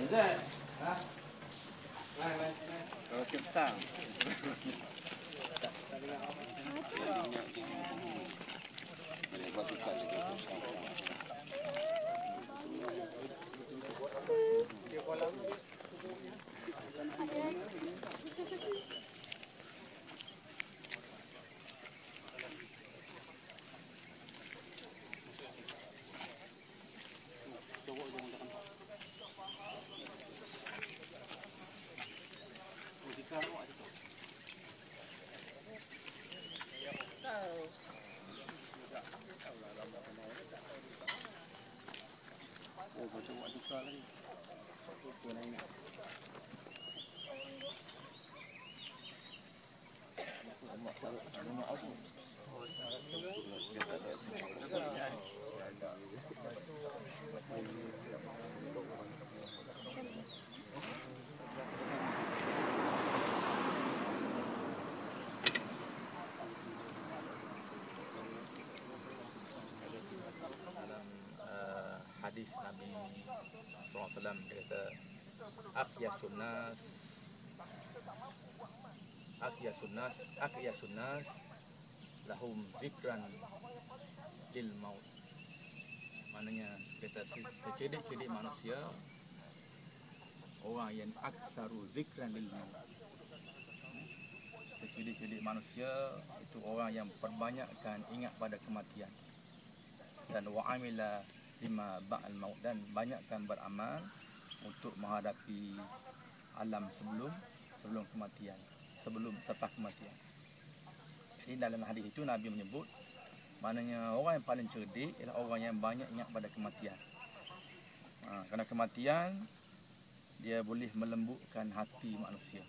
Kalau kita hadis Nabi SAW dia kata akyasun nas lahum zikran lil maut. Maknanya kata secerdik-cerdik manusia orang yang aksaru zikran lil maut. Secerdik-cerdik manusia itu orang yang perbanyakkan ingat pada kematian. Dan wa'amila lima ba'al maut, dan banyakkan beramal untuk menghadapi alam sebelum kematian, setelah kematian. Jadi dalam hadis itu Nabi menyebut maknanya orang yang paling cerdik ialah orang yang banyak ingat pada kematian. Kerana kematian dia boleh melembutkan hati manusia.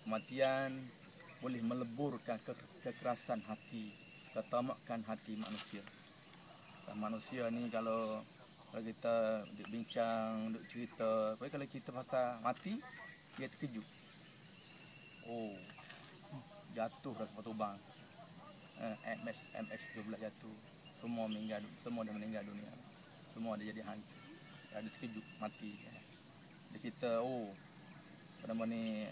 Kematian boleh meleburkan kekerasan hati, ketamakan hati manusia. Manusia ni kalau kita duk bincang, duk cerita, kalau cerita pasal mati, dia terkejut. Oh, jatuh dah kapal terbang. MH17 jatuh. Semua dah meninggal dunia. Semua dah jadi hancur. Dia terkejut mati. Dia cerita, oh, pada mana ni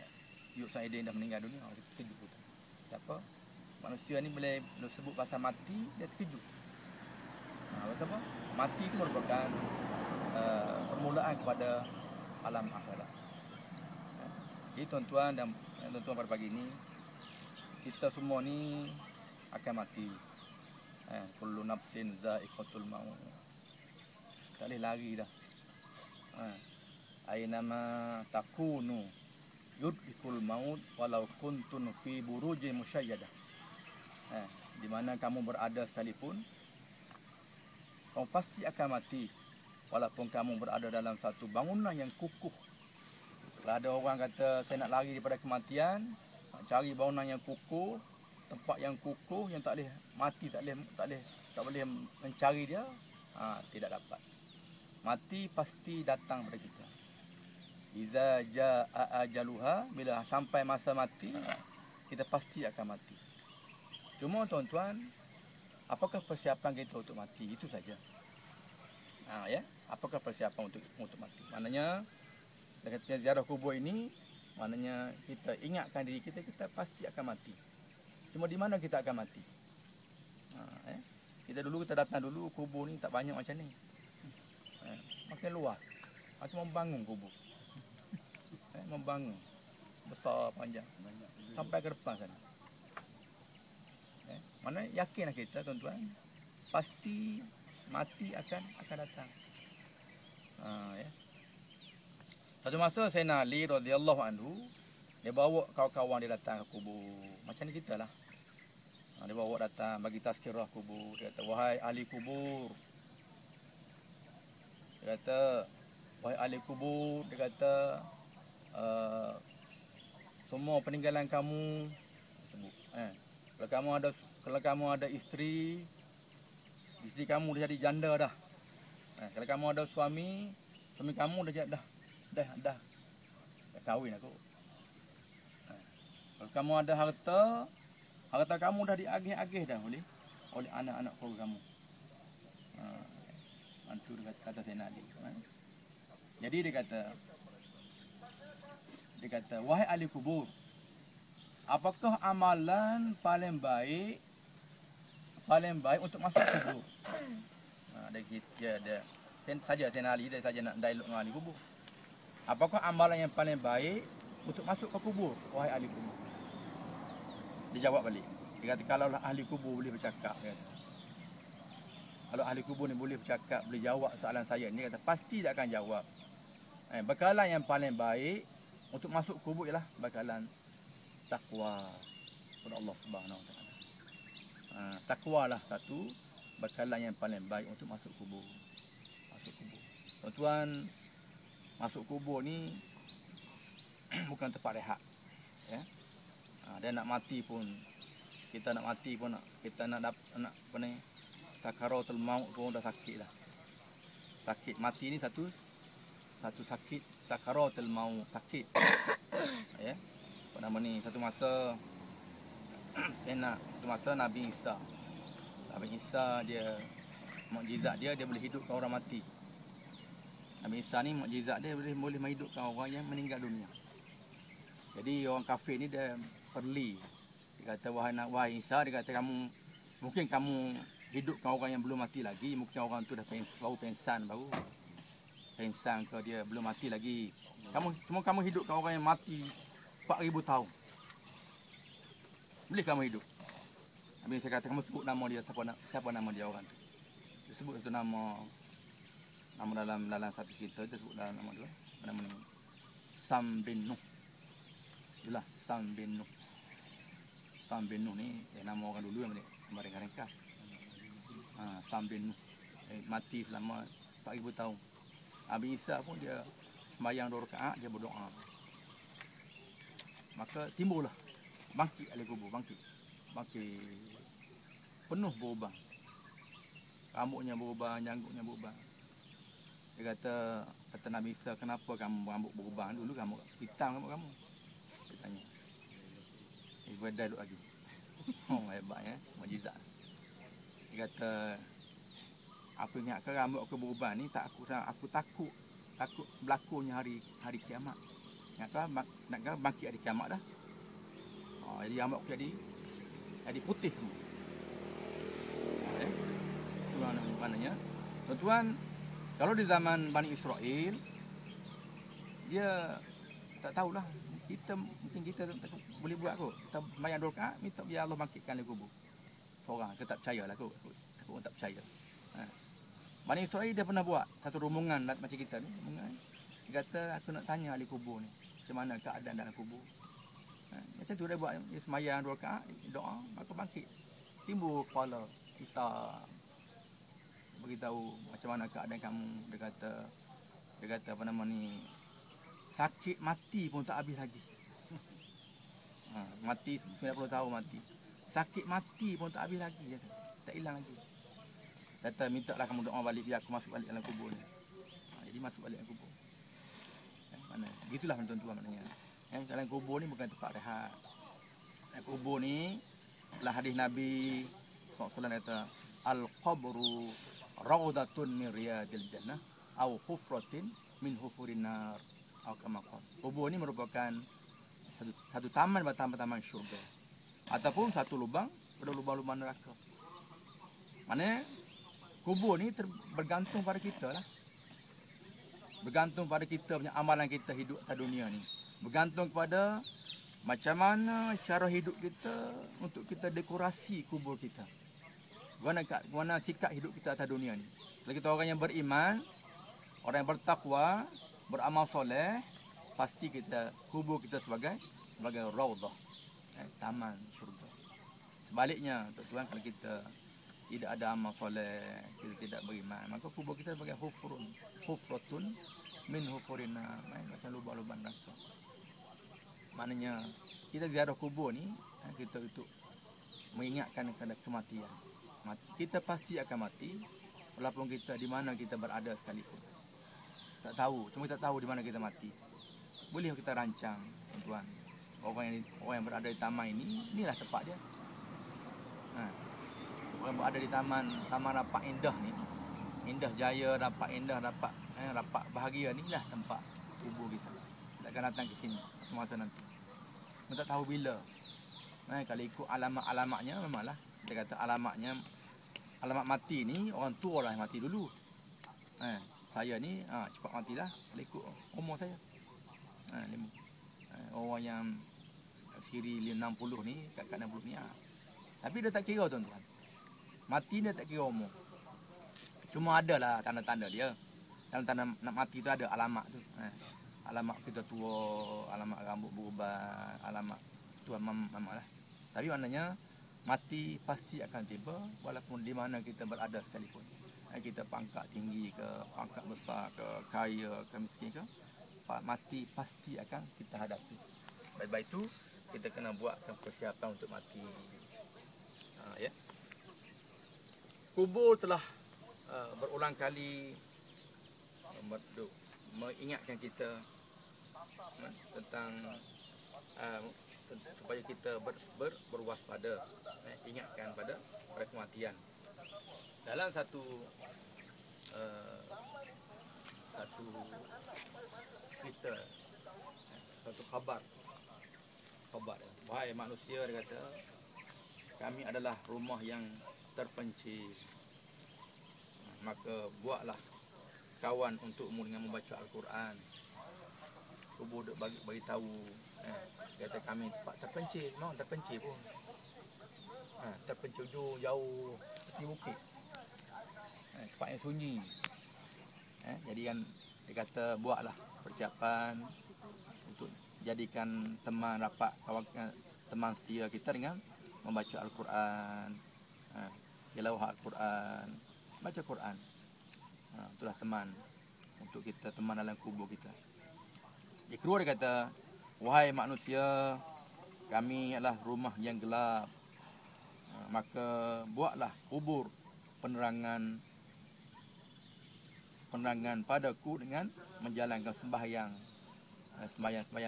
Yuk Saidin dah meninggal dunia. Dia terkejut. Siapa? Manusia ni boleh sebut pasal mati, dia terkejut. Apa? Mati itu merupakan permulaan kepada alam akhirat. Jadi tuan-tuan dan tuan-tuan pada pagi ini, kita semua ni akan mati. Kullu nafsin za'iqatul maut. Tak boleh lari dah. Ainama takunu yudrikul maut walau kuntun fi burujin musyayyadah. Di mana kamu berada sekalipun, kamu pasti akan mati walaupun kamu berada dalam satu bangunan yang kukuh. Kalau ada orang kata saya nak lari daripada kematian, nak cari bangunan yang kukuh, tempat yang kukuh yang tak boleh mati, tak boleh mencari dia, tidak dapat. Mati pasti datang pada kita. Iza jaa ajaluha, bila sampai masa mati, kita pasti akan mati. Cuma tuan-tuan, apakah persiapan kita untuk mati? Itu saja. Apakah persiapan untuk mati? Maknanya dengan ziarah kubur ini, maknanya kita ingatkan diri kita pasti akan mati. Cuma di mana kita akan mati? Kita datang dulu kubur ni tak banyak macam ni. Makin luas. Macam membangun kubur. Membangun besar panjang sampai ke depan sana. Mana yakinlah kita tuan-tuan, pasti mati akan datang. Satu masa Sayyidina Ali radhiyallahu anhu, dia bawa kawan-kawan dia datang ke kubur. Macam ni kita lah. Dia bawa datang bagi tazkirah kubur. Dia kata, wahai ahli kubur. Dia kata, wahai ahli kubur, dia kata, semua peninggalan kamu sebut. Kalau kamu ada isteri kamu dah jadi janda dah. Kalau kamu ada suami kamu dah kahwin aku. Kalau kamu ada harta kamu dah diagih-agih dah oleh anak-anak keluarga kamu. Mantu kata saya nak Jadi dia kata, wahai ahli kubur, apakah amalan paling baik untuk masuk kubur? Dia saja senali dia saja nak dialog dengan ahli kubur. Apakah amalan yang paling baik untuk masuk ke kubur, wahai ahli kubur? Dia jawab balik. Dia kata, kalau ahli kubur boleh bercakap, dia kata, kalau ahli kubur ni boleh bercakap, boleh jawab soalan saya ni, dia kata pasti dia akan jawab. Bekalan yang paling baik untuk masuk kubur ialah bekalan takwa kepada Allah Subhanahu Wa Taala. Takwa lah satu bekalan yang paling baik untuk masuk kubur. Tuan-tuan, masuk kubur ni bukan tempat rehat. Ya. Dan nak mati pun, kita nak apa ni, sakaratul maut pun dah sakit dah. Sakit mati ni satu sakit, sakaratul maut, sakit. Ya. Apa nama ni, satu masa Nabi Isa dia mukjizat dia boleh hidupkan orang mati. Nabi Isa ni mukjizat dia boleh menghidupkan orang yang meninggal dunia. Jadi orang kafir ni dia perli. Dia kata, wahai Isa, dia kata, mungkin kamu hidupkan orang yang belum mati lagi, mungkin orang tu dah pensan ke dia belum mati lagi. Kamu hidupkan orang yang mati 4,000 tahun. Boleh kamu hidup? Habis saya kata, kamu sebut nama dia, siapa nama dia orang tu? Dia sebut satu nama dalam satu cerita, dia sebut dalam nama dia. Nama ni Sam bin Nuh. Itulah Sam bin Nuh. Sam bin Nuh ni nama orang dulu yang ringkas. Sam bin Nuh mati selama 4,000 tahun. Nabi Isa pun dia sembahyang 2 rakaat, dia berdoa. Maka timbullah bangkit ahli kubur, bangkit penuh berubah, rambutnya berubah, janggutnya berubah. Dia kata Nabi Isa, kenapa kamu rambut berubah? Dulu kamu hitam rambut kamu. Dia tanya. Ibadah duduk lagi. Hebat ya, mukjizat. Dia kata, aku ingatkan rambut aku berubah ni aku takut berlakunya hari kiamat. Nak bangkit hari kiamat dah. Jadi rambut aku jadi putih semua. Itu maknanya. Tuan-tuan, kalau di zaman Bani Israel, dia tak tahulah. Mungkin kita tak boleh buat kot. Kita sembahyang 2 rakaat, minta biar Allah bangkitkan dari kubur. Seorang, kita tak percayalah kot. Takut orang tak percaya. Bani Israel dia pernah buat satu rombongan macam kita ni. Dia kata, aku nak tanya ahli kubur ni, macam mana keadaan dalam kubur. Macam tu dia buat, dia sembahyang 2 rakaat, doa, maka bangkit. Timbul kepala kita beritahu macam mana keadaan kamu. Dia kata apa nama ni, sakit mati pun tak habis lagi. Mati 90 tahun mati. Sakit mati pun tak habis lagi, tak hilang lagi. Kata, mintalah kamu doa balik biar aku masuk balik dalam kubur ni. Jadi masuk balik dalam kubur. Mana? Gitulah tuan-tuan maknanya. Dalam kubur ni bukan tempat rehat. Dalam kubur ni, dalam hadis Nabi SAW kata, al-qabru rawdatun min riyadil jannah au hufratin min hufurin nar. Kubur ni merupakan satu taman taman syurga, ataupun satu lubang pada lubang-lubang neraka. Maknanya kubur ni bergantung pada kita lah. Bergantung pada kita punya amalan kita hidup atas dunia ni. Bergantung kepada macam mana cara hidup kita untuk kita dekorasi kubur kita. Bagaimana sikap hidup kita atas dunia ni. Kalau kita orang yang beriman, orang yang bertakwa, beramal soleh, pasti kita kubur kita sebagai raudhah, taman syurga. Sebaliknya, tuan-tuan, kalau kita tidak ada amal soleh, kita tidak beriman, maka kubur kita sebagai hufratun min hufurin nar, macam lubang-lubang neraka. Maknanya kita ziarah kubur ni, kita untuk mengingatkan kepada kematian. Kita pasti akan mati, walaupun kita di mana kita berada sekalipun. Tak tahu, cuma kita tahu di mana kita mati. Boleh kita rancang, tuan-tuan. Orang yang berada di taman ini, inilah tempat dia. Orang berada di taman Rapak Indah ni, Indah Jaya, Rapak Indah, Rapak rapat bahagia ni lah tempat kubur kita. Takkan datang ke sini masa nanti. Kita tak tahu bila. Kalau ikut alamat-alamatnya memanglah dia kata alamatnya, alamat mati ni orang tua lah yang mati dulu. Saya ni cepat matilah kalau ikut umur saya. Orang yang siri 60 ni, kat 60 ni. Tapi dia tak kira tuan-tuan. Mati dia tak kira umur. Cuma adalah tanda-tanda dia. Tanda-tanda nak mati tu ada alamat tu. Alamat kita tua, alamat rambut berubah, alamat tu memang lah. Tapi maknanya mati pasti akan tiba walaupun di mana kita berada sekalipun. Kita pangkat tinggi ke, pangkat besar ke, kaya ke, miskin ke, mati pasti akan kita hadapi. Baik-baik itu kita kena buatkan persiapan untuk mati. Ya. Kubur telah berulang kali mengingatkan kita tentang supaya kita berwaspada, ingatkan pada kematian. Dalam satu cerita, satu khabar, wahai manusia, dia kata, kami adalah rumah yang terpencil, maka buatlah kawan untukmu dengan membaca Al-Quran. Kubur duk bagi tahu, kata kami tempat terpencil, memang terpencil pun, terpencil jauh di bukit, tempat yang sunyi. Jadi kan dia kata buatlah persiapan untuk jadikan teman rapat, teman setia kita dengan membaca Al-Quran, tilawah Al-Quran, baca Quran. Itulah teman untuk kita, teman dalam kubur kita. Dia keluar, dia kata, wahai manusia, kami adalah rumah yang gelap, maka buatlah kubur penerangan padaku dengan menjalankan sembahyang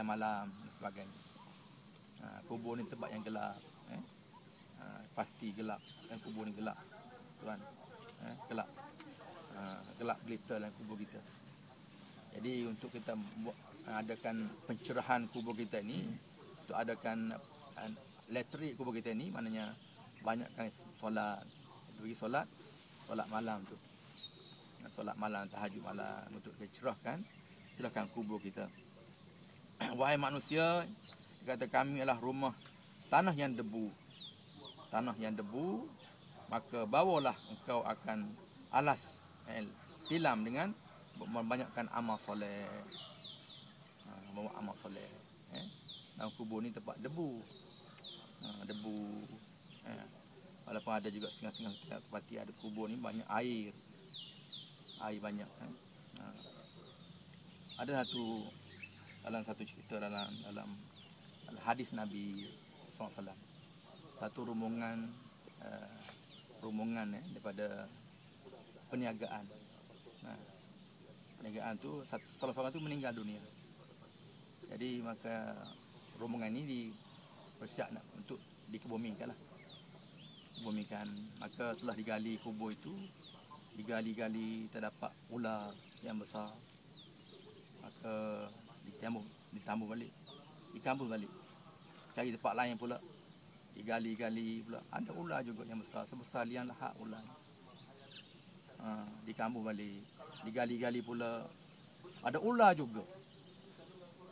malam dan sebagainya. Kubur ni tempat yang gelap, pasti gelap, dan kubur ni gelap, tuan, gelap, gelap gelita dalam kubur kita. Jadi untuk kita adakan pencerahan kubur kita ni, untuk adakan elektrik kubur kita ni, maknanya banyakkan solat, bagi solat malam tu, solat malam, tahajud malam, untuk cerahkan kubur kita. Wahai manusia, kata kami adalah rumah tanah yang debu, maka bawalah engkau akan alas tilam dengan membanyakkan amal soleh. Bawa amal soleh. Dalam kubur ni tempat debu. Walaupun ada juga setengah-setengah tempat ada kubur ni banyak air banyak. Ada satu cerita dalam hadis Nabi SAW, satu rombongan daripada perniagaan. Perniagaan tu salah seorang tu meninggal dunia. Jadi maka rombongan ini bersiap untuk dikebumikan lah. Maka setelah digali kubur itu, digali terdapat ular yang besar. Maka ditambah balik. Cari tempat lain pula. Digali pula. Ada ular juga yang besar, sebesar liang lahat ular. Dikambur balik. Digali pula. Ada ular juga.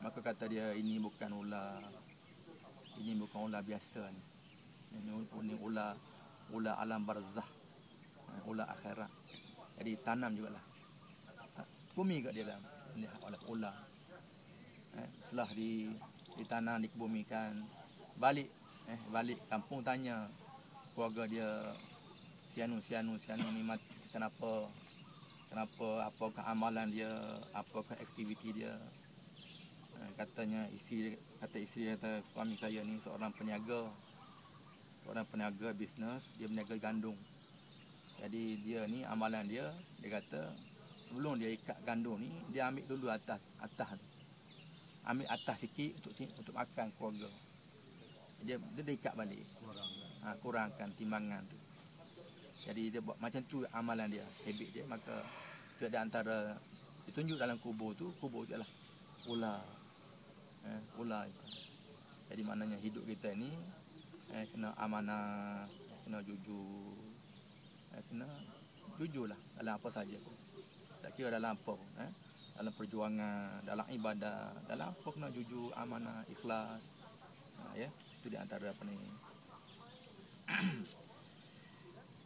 Maka kata dia, ini bukan ular biasa ni. Ini ular alam barzah, ular akhirat. Jadi tanam jugalah. Bumi kat dia dalam oleh ular. Setelah ditanam, dikebumikan, balik kampung, tanya keluarga dia, sianu ni mati, kenapa, apakah amalan dia, apakah aktiviti dia. Katanya isteri dia kata, suami saya ni seorang peniaga bisnes, dia berniaga gandum. Jadi dia ni amalan dia kata sebelum dia ikat gandum ni, dia ambil dulu atas ambil atas sikit untuk makan keluarga. Dia ikat balik, kurangkan timbangan tu. Jadi dia buat macam tu amalan dia, habit dia. Maka itu ada antara ditunjuk dalam kubur tu ialah ular. Ular itu. Jadi maknanya hidup kita ni kena amanah, kena jujur. Kena jujurlah dalam apa saja pun. Tak kira dalam apa pun, dalam perjuangan, dalam ibadah, dalam apa kena jujur, amanah, ikhlas. Ya, itu di antara apa ni.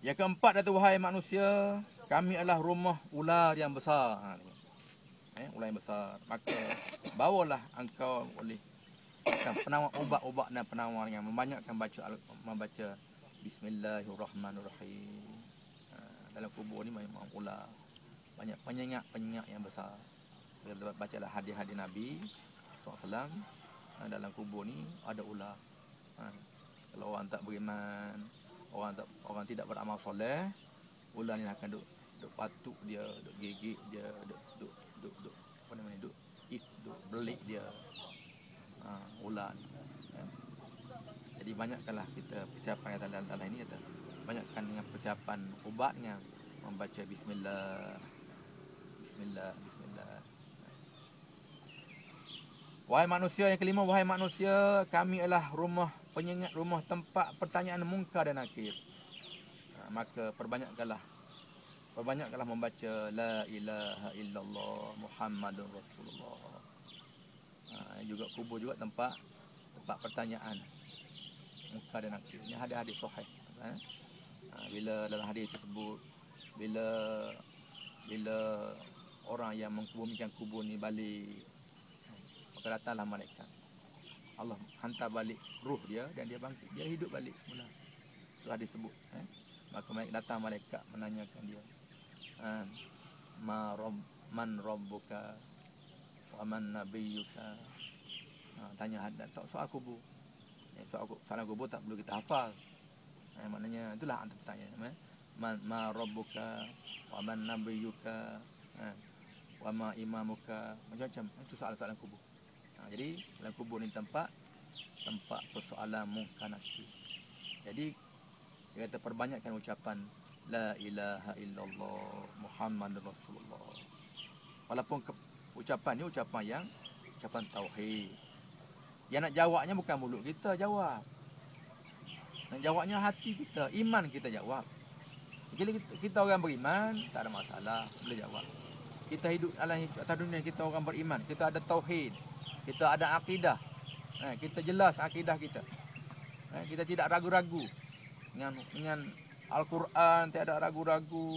Yang keempat adalah wahai manusia, kami adalah rumah ular yang besar. Ular yang besar. Maka bawalah engkau boleh penawar ubat-ubat dan penawar yang membanyakkan membaca Bismillahirrahmanirrahim. Dalam kubur ni memang ular. Banyak penyengat-penyengat yang besar. Bila bacalah hadis-hadis Nabi SAW, dalam kubur ni ada ular. Kalau orang tak beriman, orang tidak beramal soleh, ular ni akan duk patuk dia, duk gigit dia, duk apa namanya, duk belik dia. Ular ni. Jadi banyakkanlah kita persiapan dalam ini kata. Banyakkan dengan persiapan ubatnya, membaca bismillah. Wahai manusia, yang kelima, wahai manusia, kami adalah rumah penyengat, rumah tempat pertanyaan mungkar dan nakir. Maka perbanyakkanlah membaca la ilaha illallah Muhammadur Rasulullah. Juga kubur juga tempat pertanyaan mungkar dan nakir. Ini hadis-hadis sahih. Bila dalam hadis tersebut, bila orang yang mengkuburkan kubur ni balik, maka datanglah malaikat. Allah hantar balik ruh dia dan dia bangkit, dia hidup balik semula. Itu hadis sebut. Maka datang malaikat menanyakan dia, man rabbuka wa man nabiyyuka. Tanya hadat soal kubur. Soal kubur tak perlu kita hafal. Maknanya itulah antara pertanyaan. Ma rabbuka wa man nabiyyuka wa ma imamuka. Macam-macam. Itu soalan-soalan kubur. Jadi dalam kubur ni tempat persoalan mungkar nakir. Jadi kita perbanyakkan ucapan la ilaha illallah Muhammadur Rasulullah. Walaupun ucapan ni ucapan tauhid. Yang nak jawabnya bukan mulut kita jawab. Nak jawabnya hati kita, iman kita jawab. Jadi kita orang beriman, tak ada masalah, boleh jawab. Kita hidup atas dunia, kita orang beriman, kita ada tauhid, kita ada akidah. Kita jelas akidah kita. Kita tidak ragu-ragu dengan Al-Quran, tak ada ragu-ragu.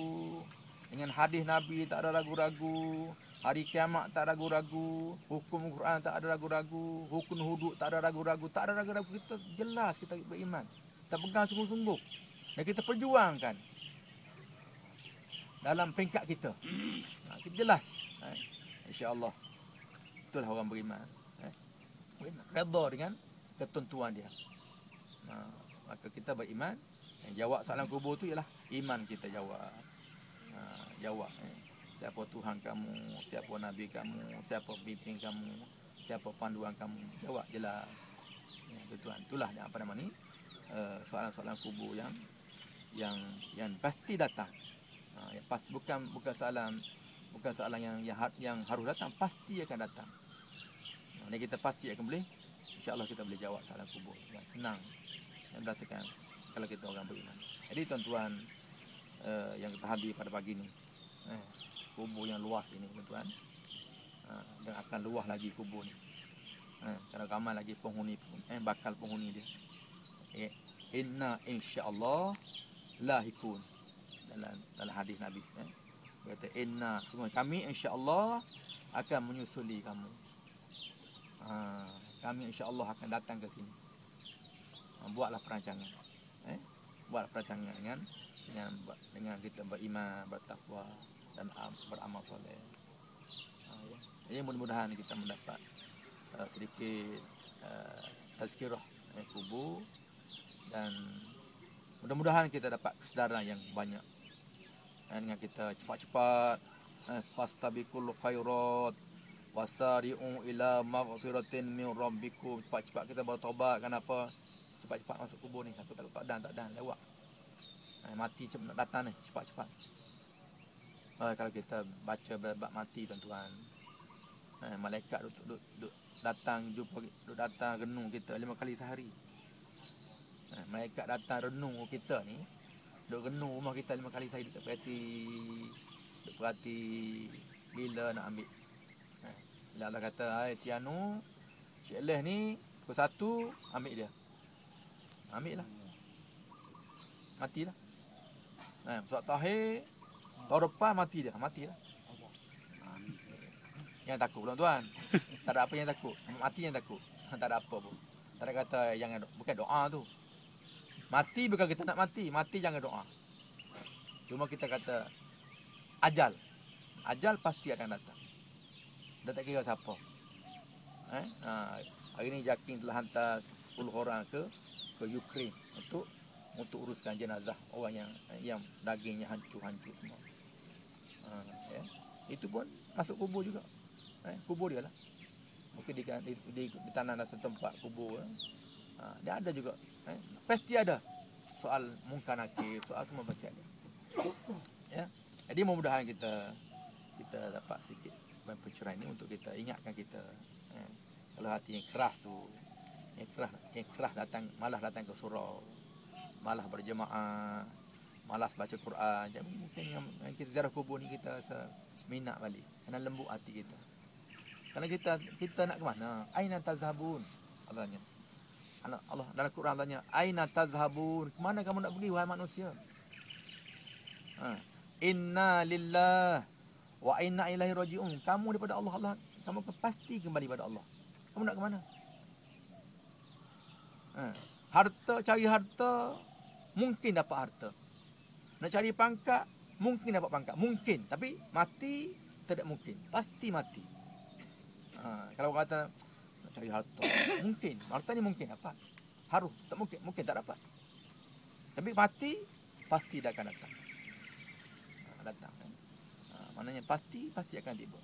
Dengan hadis Nabi tak ada ragu-ragu. Hari kiamat tak ragu-ragu. Hukum Quran tak ada ragu-ragu. Hukum hudud tak ada ragu-ragu. Tak ada ragu-ragu. Kita jelas kita beriman. Kita pegang sungguh-sungguh. Dan kita perjuangkan dalam peringkat kita. Kita jelas. InsyaAllah. Itulah orang beriman. Redha dengan ketentuan dia. Maka kita beriman. Jawab soalan kubur tu ialah iman kita jawab. Jawab. Siapa Tuhan kamu, siapa Nabi kamu, siapa pimpin kamu, siapa panduan kamu. Jawab jelas. Tuan, itulah yang apa nama ni? Soalan-soalan kubur yang pasti datang. Yang pasti bukan soalan yang harus datang, pasti akan datang. Dan kita pasti akan boleh, insya-Allah kita boleh jawab soalan kubur. Yang senang. Yang berdasarkan kalau kita orang beriman. Jadi tuan-tuan yang kita hadir pada pagi ni, kubur yang luas ini tuan-tuan, dan akan luas lagi kubur ni. Kerana ramai lagi penghuni, bakal penghuni dia. Inna insya-Allah lahikun, dalam hadis Nabi kata inna, semua kami insya-Allah akan menyusuli kamu. Kami insya-Allah akan datang ke sini. Buatlah perancangan. Buatlah perancangan dengan kita beriman, bertakwa dan beramal soleh. Jadi mudah-mudahan kita mendapat sedikit tazkirah kubur, dan mudah-mudahan kita dapat kesedaran yang banyak. Dengan kita cepat-cepat fastabiqul khairat wasari'u ila maghfiratin min rabbikum. Cepat-cepat kita bertaubat. Kenapa? Cepat-cepat masuk kubur ni. Aku tak dan lewat. Mati cepat nak datang ni, cepat-cepat. Kalau kita baca bab mati tuan-tuan, malaikat duk datang jumpa, duk datang renung kita 5 kali sehari. Malaikat datang renung kita ni, duk renung rumah kita 5 kali sehari, duk perhati bila nak ambil. Bila Allah kata, "Hai si Anu, Cik Leh ni pukul 1 ambil dia." Ambil lah. Matilah. Suat Tahir tahun depan mati dia. Matilah. Yang takut tuan-tuan. Tak ada apa yang takut. Mati yang takut. Tak ada apa pun. Tak ada kata jangan, bukan doa tu. Mati bukan kita nak mati. Mati jangan doa. Cuma kita kata ajal. Ajal pasti akan datang. Dah tak kira siapa. Hari ni Jakin telah hantar 10 orang ke Ukraine untuk uruskan jenazah orang yang dagingnya hancur-hancur semua. Itu pun masuk kubur juga. Kubur dia lah. Mungkin di tanah satu tempat kubur. Dia ada juga. Pasti ada. Soal mungkar nakir, soal semua pasti ada. Ya. Jadi mudah-mudahan kita dapat sikit pencerahan ini untuk kita ingatkan kita. Kalau hati yang keras tu, yang keras malah datang ke surau, malah berjemaah, malas baca Quran. Jadi mungkin yang kita ziarah kubur ni kita rasa minat balik. Kerana lembut hati kita. Kerana kita nak ke mana? Aina tazhabun? Allah tanya. Allah dalam Quran tanya, aina tazhabun? Ke mana kamu nak pergi wahai manusia? Inna lillah wa inna ilaihi raji'un. Kamu daripada Allah, kamu pasti kembali pada Allah. Kamu nak ke mana? Cari harta, mungkin dapat harta. Nak cari pangkat, mungkin dapat pangkat. Mungkin, tapi mati tidak mungkin. Pasti mati. Kalau kata nak cari harta, mungkin. Harta ni mungkin dapat. Harus, tak mungkin tak dapat. Tapi mati, pasti dah akan datang. Datang. Maknanya pasti akan tiba.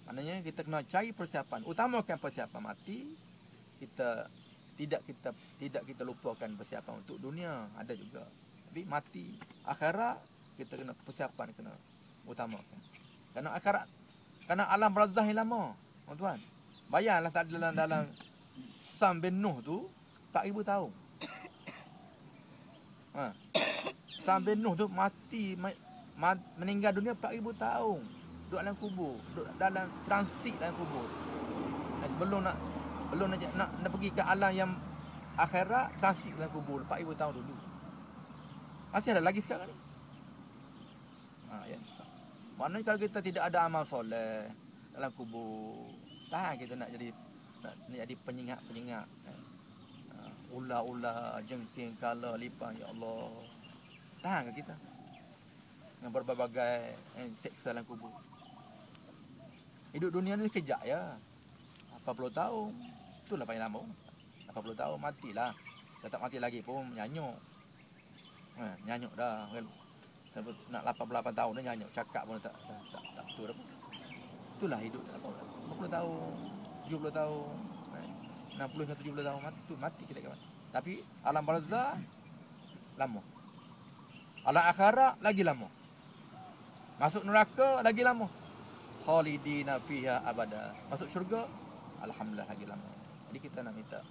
Maknanya kita kena cari persiapan. Utamakan persiapan mati. Tidak kita lupakan persiapan untuk dunia. Ada juga. Tapi mati, akhirat kita kena persiapan, kena utamakan. Kerana akhirat, kerana alam barzah yang lama, tuan-tuan. Bayanglah tak dalam Sam bin Nuh tu 4,000 tahun. Sam bin Nuh tu meninggal dunia 4,000 tahun. Duduk dalam kubur, duduk dalam transit dalam kubur. Sebelum nak pergi ke alam yang akhirat, transit dalam kubur 4,000 tahun dulu. Masih ada lagi sekarang ni. Ya. Maknanya kalau kita tidak ada amal soleh dalam kubur, tahan kita nak jadi penyengat-penyengat. Ular-ular, jengking, kala, lipang, ya Allah. Tahan ke kita? Dengan berbagai seksa dalam kubur. Hidup dunia ni kejap ya. 80 tahun. Itulah paling lama. 80 tahun matilah. Dah tak mati lagi pun nyanyuk. Nyanyuk dah. Nak 88 tahun dah nyanyuk. Cakap pun tak betul apa. Itulah hidup 40 tahun, 70 tahun, 60 hingga 70 tahun mati kita akan mati. Tapi alam barzah lama. Alam akhirat lagi lama. Masuk neraka lagi lama. Khalidina fiha abada. Masuk syurga alhamdulillah lagi lama. Jadi kita nak minta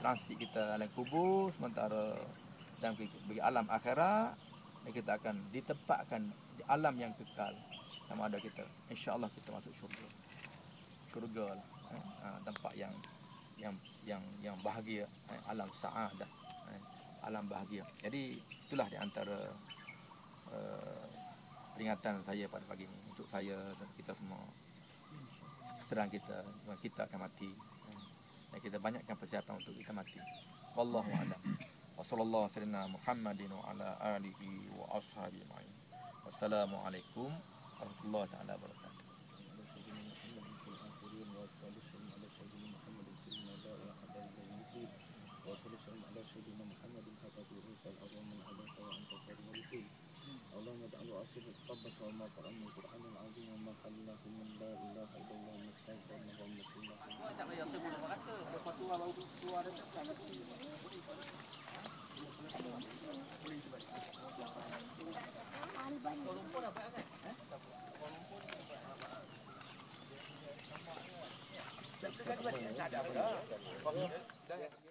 transit kita dalam kubur sementara dalam bagi alam akhirat, dan kita akan ditempatkan di alam yang kekal. Sama ada kita insya-Allah kita masuk syurga. Syurga lah. Tempat yang bahagia, alam saadah, alam bahagia. Jadi itulah di antara peringatan saya pada pagi ini untuk saya dan kita semua. Sedang kita akan mati. Dan kita banyakkan persiapan untuk kita mati. Wallahu a'lam. Wassallallahu wasallam Muhammadin wa ala alihi wa ashabihi ajma'in. Wassalamualaikum warahmatullahi taala wabarakatuh. اللهم اجعل أصل الطبس وما قرأ من القرآن العظيم وما حله من لا إله إلا الله مستغفر اللهم كل Albani. Tak ada apa dah.